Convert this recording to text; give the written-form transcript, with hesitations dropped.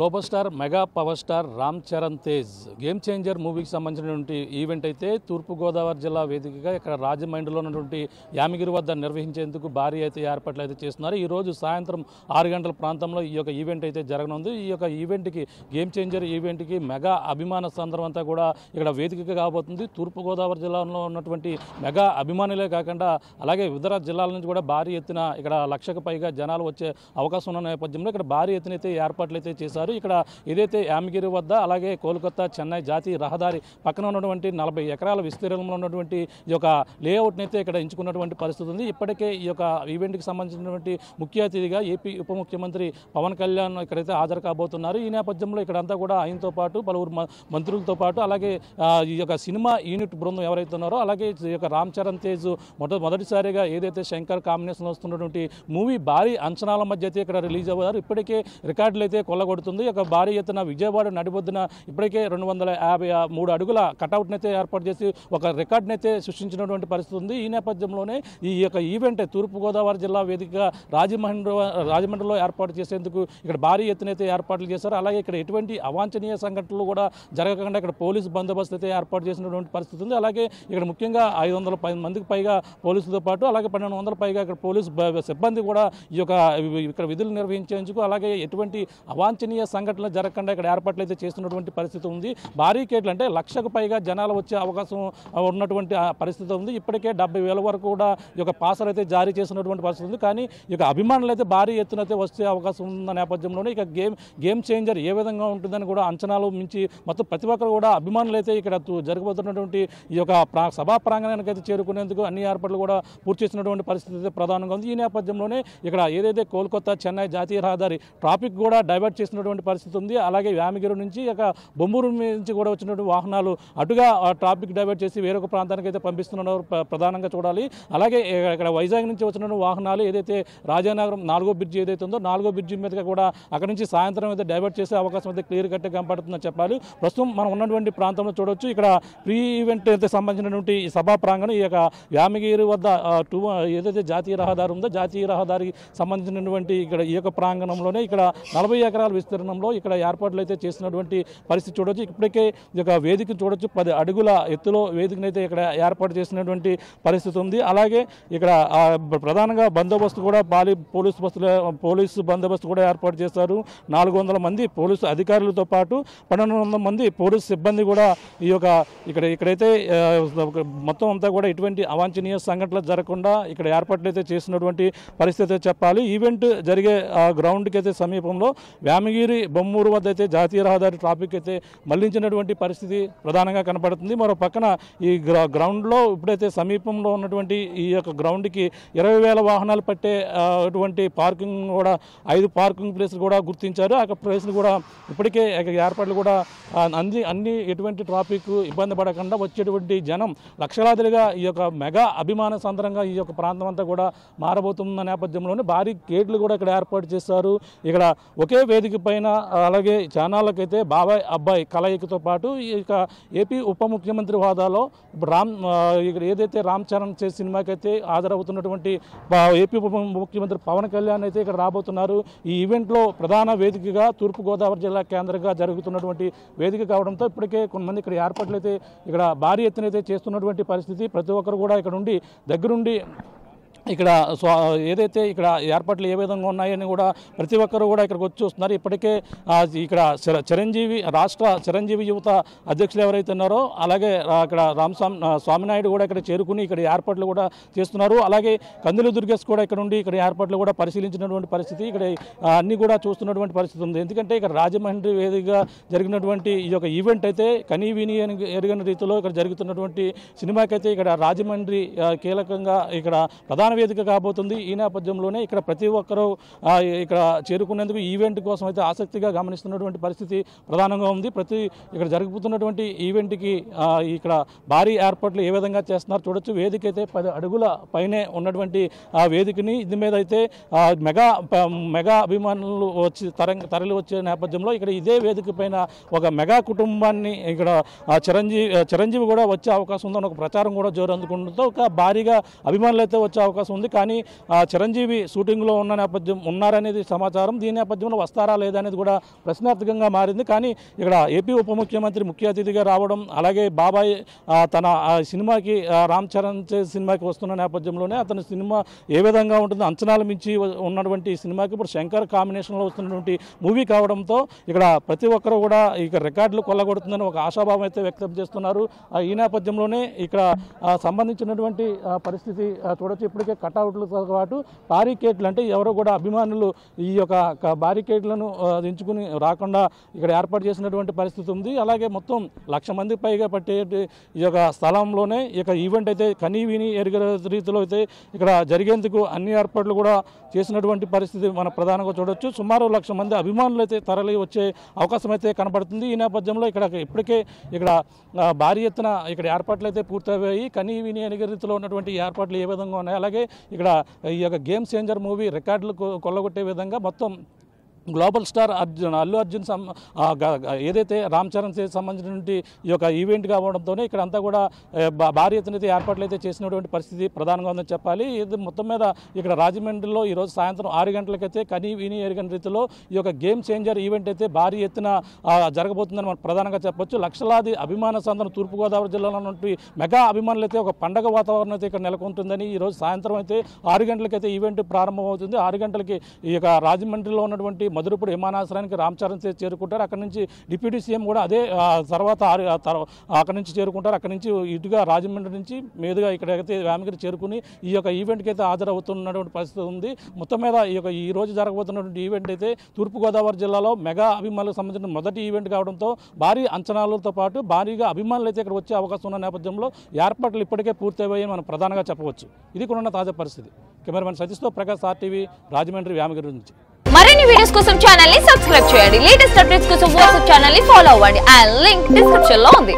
Super star mega power star Ram Charan Tej game changer మూవీకి సంబంధించినటువంటి event అయితే తూర్పుగోదావరి జిల్లా వేదికగా ఇక్కడ రాజమండ్రిలో ఉన్నటువంటి యామిగిరి వద్ద నిర్వహించేందుకు భారీ అయితే ఏర్పాట్లు అయితే చేస్తున్నారు. ఈ రోజు సాయంత్రం 6 గంటల ప్రాంతంలో ఈ యొక్క ఈవెంట్ అయితే జరగనుంది. ఈ యొక్క ఈవెంట్కి గేమ్ చేంజర్ ఈవెంట్కి మెగా అభిమాన సందర్భం అంతా కూడా ఇక్కడ వేదికగా కాబోతుంది. తూర్పుగోదావరి జిల్లాలో ఉన్నటువంటి మెగా అభిమానులే కాకుండా అలాగే ఇతర జిల్లాల నుంచి కూడా భారీ ఎత్తున ఇక్కడ 1,00,000కు పైగా జనాలు వచ్చే అవకాశం ఉన్న నేపథ్యంలో ఇక్కడ భారీ ఎత్తున అయితే ఏర్పాట్లు అయితే చేశారు. ఇక్కడ ఏదైతే యామిగిరి వద్ద అలాగే కోల్కతా చెన్నై జాతీయ రహదారి పక్కన ఉన్నటువంటి 40 ఎకరాల విస్తీర్ణంలో ఉన్నటువంటి ఈ యొక్క లేఅవుట్ని అయితే ఇక్కడ ఎంచుకున్నటువంటి పరిస్థితి ఉంది. ఇప్పటికే ఈ యొక్క ఈవెంట్కి సంబంధించినటువంటి ముఖ్య అతిథిగా ఏపీ ఉప ముఖ్యమంత్రి పవన్ కళ్యాణ్ ఇక్కడైతే హాజరు కాబోతున్నారు. ఈ నేపథ్యంలో ఇక్కడంతా కూడా ఆయనతో పాటు పలువురు మంత్రులతో పాటు అలాగే ఈ యొక్క సినిమా యూనిట్ బృందం ఎవరైతే ఉన్నారో అలాగే ఈ యొక్క రామ్ చరణ్ తేజ్ మొదటిసారిగా ఏదైతే శంకర్ కాంబినేషన్ వస్తున్నటువంటి మూవీ భారీ అంచనాల మధ్య అయితే ఇక్కడ రిలీజ్ అవ్వారు. ఇప్పటికే రికార్డులు అయితే కొల్లగొడుతుంది. ఒక భారీ ఎత్తున విజయవాడ నడిబొద్దున ఇప్పటికే 253 అడుగుల కటౌట్ని అయితే ఏర్పాటు చేసి ఒక రికార్డుని అయితే సృష్టించినటువంటి పరిస్థితి ఉంది. ఈ నేపథ్యంలోనే ఈ యొక్క ఈవెంట్ తూర్పుగోదావరి జిల్లా వేదికగా రాజమండ్రిలో ఏర్పాటు చేసేందుకు ఇక్కడ భారీ ఎత్తున అయితే ఏర్పాట్లు చేశారు. అలాగే ఇక్కడ ఎటువంటి అవాంఛనీయ సంఘటనలు కూడా జరగకుండా ఇక్కడ పోలీసు బందోబస్తు అయితే ఏర్పాటు చేసినటువంటి పరిస్థితి ఉంది. అలాగే ఇక్కడ ముఖ్యంగా 500 మందికి పైగా పోలీసులతో పాటు అలాగే 1,200 పైగా ఇక్కడ పోలీసు సిబ్బంది కూడా ఈ యొక్క ఇక్కడ విధులు నిర్వహించేందుకు అలాగే ఎటువంటి అవాంఛనీయ సంఘటనలు జరగకుండా ఇక్కడ ఏర్పాట్లు అయితే చేస్తున్నటువంటి పరిస్థితి ఉంది. బారికేడ్లు అంటే 1,00,000కు పైగా జనాలు వచ్చే అవకాశం ఉన్నటువంటి పరిస్థితి ఉంది. ఇప్పటికే 70,000 వరకు కూడా ఈ యొక్క పాసలు అయితే జారీ చేసినటువంటి పరిస్థితి ఉంది. కానీ ఈ యొక్క అభిమానులు అయితే భారీ ఎత్తున అయితే వచ్చే అవకాశం ఉన్న నేపథ్యంలోనే ఇక గేమ్ చేంజర్ ఏ విధంగా ఉంటుందని కూడా అంచనాలు మించి మొత్తం ప్రతి ఒక్కరు కూడా అభిమానులు అయితే ఇక్కడ జరగబోతున్నటువంటి ఈ యొక్క సభా ప్రాంగణానికి అయితే చేరుకునేందుకు అన్ని ఏర్పాట్లు కూడా పూర్తి చేసినటువంటి పరిస్థితి అయితే ప్రధానంగా ఉంది. ఈ నేపథ్యంలోనే ఇక్కడ ఏదైతే కోల్కతా చెన్నై జాతీయ రహదారి ట్రాఫిక్ కూడా డైవర్ట్ చేసినటువంటి పరిస్థితి ఉంది. అలాగే యామిగిరి నుంచి ఇక బొమ్మూరు నుంచి కూడా వచ్చినటువంటి వాహనాలు అటుగా ట్రాఫిక్ డైవర్ట్ చేసి వేరొక ప్రాంతానికి అయితే పంపిస్తున్నారు ప్రధానంగా చూడాలి. అలాగే ఇక్కడ వైజాగ్ నుంచి వచ్చిన వాహనాలు ఏదైతే రాజానగరం 4వ బ్రిడ్జి ఏదైతే ఉందో 4వ బ్రిడ్జి మీదుగా కూడా అక్కడ నుంచి సాయంత్రం అయితే డైవర్ట్ చేసే అవకాశం అయితే క్లియర్ కట్గా కనపడుతుందని చెప్పాలి. ప్రస్తుతం మనం ఉన్నటువంటి ప్రాంతంలో చూడవచ్చు. ఇక్కడ ప్రీ ఈవెంట్ అయితే సంబంధించినటువంటి ఈ సభా ప్రాంగణం ఈ యొక్క యామిగిరి వద్ద ఏదైతే జాతీయ రహదారి ఉందో జాతీయ రహదారికి సంబంధించినటువంటి ఇక్కడ ఈ యొక్క ప్రాంగణంలోనే ఇక్కడ 40 ఎకరాల విస్తీర్ణంలో ఇక్కడ ఏర్పాట్లు అయితే చేసినటువంటి పరిస్థితి చూడవచ్చు. ఇప్పటికే ఈ యొక్క వేదిక చూడొచ్చు 10 అడుగుల ఎత్తులో వేదికను అయితే ఇక్కడ ఏర్పాటు చేసినటువంటి పరిస్థితి ఉంది. అలాగే ఇక్కడ ప్రధానంగా బందోబస్తు కూడా పోలీసు బందోబస్తు కూడా ఏర్పాటు చేశారు. 400 మంది పోలీసు అధికారులతో పాటు 1,200 మంది పోలీసు సిబ్బంది కూడా ఈ యొక్క ఇక్కడైతే మొత్తం అంతా కూడా ఎటువంటి అవాంఛనీయ సంఘటనలు జరగకుండా ఇక్కడ ఏర్పాట్లు అయితే చేసినటువంటి పరిస్థితి చెప్పాలి. ఈవెంట్ జరిగే గ్రౌండ్కి అయితే సమీపంలో యామిగిరి బొమ్మూరు వద్ద అయితే జాతీయ రహదారి ట్రాఫిక్ అయితే మళ్లించినటువంటి పరిస్థితి ప్రధానంగా కనపడుతుంది. మరో పక్కన ఈ గ్రౌండ్లో ఇప్పుడైతే సమీపంలో ఉన్నటువంటి ఈ యొక్క గ్రౌండ్కి 20,000 వాహనాలు పట్టే అటువంటి పార్కింగ్ కూడా 5 పార్కింగ్ ప్లేస్లు కూడా గుర్తించారు. ఆ ప్లేస్లు కూడా ఇప్పటికే ఏర్పాట్లు కూడా అన్ని ఎటువంటి ట్రాఫిక్ ఇబ్బంది పడకుండా వచ్చేటువంటి జనం లక్షలాదిగా ఈ యొక్క మెగా అభిమాన సందర్భంగా ఈ యొక్క ప్రాంతం అంతా కూడా మారబోతున్న నేపథ్యంలోనే భారీ గేట్లు కూడా ఇక్కడ ఏర్పాటు చేశారు. ఇక్కడ ఒకే వేదిక పైన అలాగే ఛానళ్ళకైతే బాబాయ్ అబ్బాయి కలయికతో పాటు ఇక ఏపీ ఉప ముఖ్యమంత్రి హోదాలో ఇక్కడ ఏదైతే రామ్ చరణ్ తేజ్ సినిమాకి అయితే హాజరవుతున్నటువంటి ఏపీ ఉప ముఖ్యమంత్రి పవన్ కళ్యాణ్ అయితే ఇక్కడ రాబోతున్నారు. ఈ ఈవెంట్లో ప్రధాన వేదికగా తూర్పుగోదావరి జిల్లా కేంద్రంగా జరుగుతున్నటువంటి వేదిక కావడంతో ఇప్పటికే కొంతమంది ఇక్కడ ఏర్పాట్లు అయితే ఇక్కడ భారీ ఎత్తున అయితే చేస్తున్నటువంటి పరిస్థితి. ప్రతి ఒక్కరు కూడా ఇక్కడ నుండి దగ్గరుండి ఇక్కడ ఏదైతే ఇక్కడ ఏర్పాట్లు ఏ విధంగా ఉన్నాయని కూడా ప్రతి ఒక్కరు కూడా ఇక్కడికి వచ్చి చూస్తున్నారు. ఇప్పటికే ఇక్కడ రాష్ట్ర చిరంజీవి యువత అధ్యక్షులు ఎవరైతే ఉన్నారో అలాగే ఇక్కడ స్వామినాయుడు కూడా ఇక్కడ చేరుకుని ఇక్కడ ఏర్పాట్లు కూడా చేస్తున్నారు. అలాగే కందులు దుర్గేష్ కూడా ఇక్కడ నుండి ఇక్కడ ఏర్పాట్లు కూడా పరిశీలించినటువంటి పరిస్థితి ఇక్కడ అన్ని కూడా చూస్తున్నటువంటి పరిస్థితి ఉంది. ఎందుకంటే ఇక్కడ రాజమండ్రి వేదికగా జరిగినటువంటి ఈ యొక్క ఈవెంట్ అయితే కనీవిని ఎరుగని రీతిలో ఇక్కడ జరుగుతున్నటువంటి సినిమాకి అయితే ఇక్కడ రాజమండ్రి కీలకంగా ఇక్కడ ప్రధాన వేదిక కాబోతుంది. ఈ నేపథ్యంలోనే ఇక్కడ ప్రతి ఒక్కరూ ఇక్కడ చేరుకునేందుకు ఈవెంట్ కోసం అయితే ఆసక్తిగా గమనిస్తున్నటువంటి పరిస్థితి ప్రధానంగా ఉంది. ఇక్కడ జరుగుతున్నటువంటి ఈవెంట్కి ఇక్కడ భారీ ఏర్పాట్లు ఏ విధంగా చేస్తున్నారు చూడొచ్చు. వేదిక అయితే 10 అడుగుల పైనే ఉన్నటువంటి ఆ వేదికని ఇది మీద అయితే మెగా అభిమానులు తరలి వచ్చే నేపథ్యంలో ఇక్కడ ఇదే వేదిక పైన ఒక మెగా కుటుంబాన్ని ఇక్కడ చిరంజీవి కూడా వచ్చే అవకాశం ఉందని ఒక ప్రచారం కూడా జోరు అందుకుంటుందో ఒక భారీగా అభిమానులు అయితే వచ్చే అవకాశం అవకాశం ఉంది. కానీ చిరంజీవి షూటింగ్లో ఉన్నారనేది సమాచారం. దీని నేపథ్యంలో వస్తారా లేదా అనేది కూడా ప్రశ్నార్థకంగా మారింది. కానీ ఇక్కడ ఏపీ ఉప ముఖ్యమంత్రి ముఖ్య అతిథిగా రావడం, అలాగే బాబాయ్ తన సినిమాకి రామ్ చరణ్ సినిమాకి వస్తున్న నేపథ్యంలోనే అతని సినిమా ఏ విధంగా ఉంటుందో అంచనాలు మించి ఉన్నటువంటి సినిమాకి ఇప్పుడు శంకర్ కాంబినేషన్లో వస్తున్నటువంటి మూవీ కావడంతో ఇక్కడ ప్రతి ఒక్కరు కూడా ఇక రికార్డులు కొల్లగొడుతుందని ఒక ఆశాభావం అయితే వ్యక్తం చేస్తున్నారు. ఈ నేపథ్యంలోనే ఇక్కడ సంబంధించినటువంటి పరిస్థితి చూడొచ్చు. ఇప్పటికే కటౌట్లతో పాటు బారికేడ్లు, అంటే ఎవరో కూడా అభిమానులు ఈ యొక్క బారికేడ్లను దించుకుని రాకుండా ఇక్కడ ఏర్పాటు చేసినటువంటి పరిస్థితి ఉంది. అలాగే మొత్తం 1,00,000 మంది పైగా పట్టే ఈ యొక్క స్థలంలోనే ఈ యొక్క ఈవెంట్ అయితే కనీ విని ఎరుగని రీతిలో అయితే ఇక్కడ జరిగేందుకు అన్ని ఏర్పాట్లు కూడా చేసినటువంటి పరిస్థితి మనం ప్రధానంగా చూడొచ్చు. సుమారు 1,00,000 మంది అభిమానులు అయితే తరలి వచ్చే అవకాశం అయితే కనపడుతుంది. ఈ నేపథ్యంలో ఇప్పటికే ఇక్కడ భారీ ఎత్తున ఇక్కడ ఏర్పాట్లు అయితే పూర్తయ్యాయి. కనీ విని ఎరుగని రీతిలో ఉన్నటువంటి ఏర్పాట్లు ఏ విధంగా ఉన్నాయి, అలాగే ఇక్కడ ఈ యొక్క గేమ్ చేంజర్ మూవీ రికార్డులు కొల్లగొట్టే విధంగా మొత్తం గ్లోబల్ స్టార్ అల్లు అర్జున్ ఏదైతే రామ్ చరణ్ సంబంధించినటువంటి ఈ యొక్క ఈవెంట్ కావడంతోనే ఇక్కడ అంతా కూడా భారీ ఎత్తున ఏర్పాట్లు అయితే చేసినటువంటి పరిస్థితి ప్రధానంగా ఉందని చెప్పాలి. ఇది మొత్తం మీద ఇక్కడ రాజమండ్రిలో ఈరోజు సాయంత్రం 6 గంటలకైతే కనీ విని ఎరుగని రీతిలో ఈ యొక్క గేమ్ చేంజర్ ఈవెంట్ అయితే భారీ ఎత్తున జరగబోతుందని మనం ప్రధానంగా చెప్పొచ్చు. లక్షలాది అభిమాన సందర్భం తూర్పుగోదావరి జిల్లాలో ఉన్నటువంటి మెగా అభిమానులు అయితే ఒక పండగ వాతావరణం అయితే ఇక్కడ నెలకొంటుందని ఈరోజు సాయంత్రం అయితే 6 గంటలకైతే ఈవెంట్ ప్రారంభమవుతుంది. 6 గంటలకి ఈ యొక్క రాజమండ్రిలో ఉన్నటువంటి మధురపూడి విమానాశ్రయానికి రామ్ చరణ్ చేరుకుంటారు. అక్కడి నుంచి డిప్యూటీ సీఎం కూడా అదే తర్వాత అక్కడి నుంచి చేరుకుంటారు. అక్కడి నుంచి ఇటుగా రాజమండ్రి నుంచి మీదుగా ఇక్కడైతే వ్యామగిరి చేరుకుని ఈ యొక్క ఈవెంట్కి అయితే హాజరవుతున్నటువంటి పరిస్థితి ఉంది. మొత్తం మీద ఈ రోజు జరగబోతున్నటువంటి ఈవెంట్ అయితే తూర్పుగోదావరి జిల్లాలో మెగా అభిమానులకు సంబంధించిన మొదటి ఈవెంట్ కావడంతో భారీ అంచనాలతో పాటు భారీగా అభిమానులు అయితే ఇక్కడ వచ్చే అవకాశం ఉన్న నేపథ్యంలో ఏర్పాట్లు ఇప్పటికే పూర్తయ్యాయని మనం ప్రధానంగా చెప్పవచ్చు. ఇది కూడా తాజా పరిస్థితి. కెమెరామెన్ సతీష్తో ప్రకాష్, RTV, రాజమండ్రి వ్యామగిరి నుంచి. మరిన్ని వీడియోస్ కోసం ఛానల్ ని సబ్స్క్రైబ్ చేయండి. లేటెస్ట్ అప్డేట్స్ కోసం వాట్సాప్ ఛానల్ ని ఫాలో అవ్వండి. ఆ లింక్ డిస్క్రిప్షన్ లో ఉంది.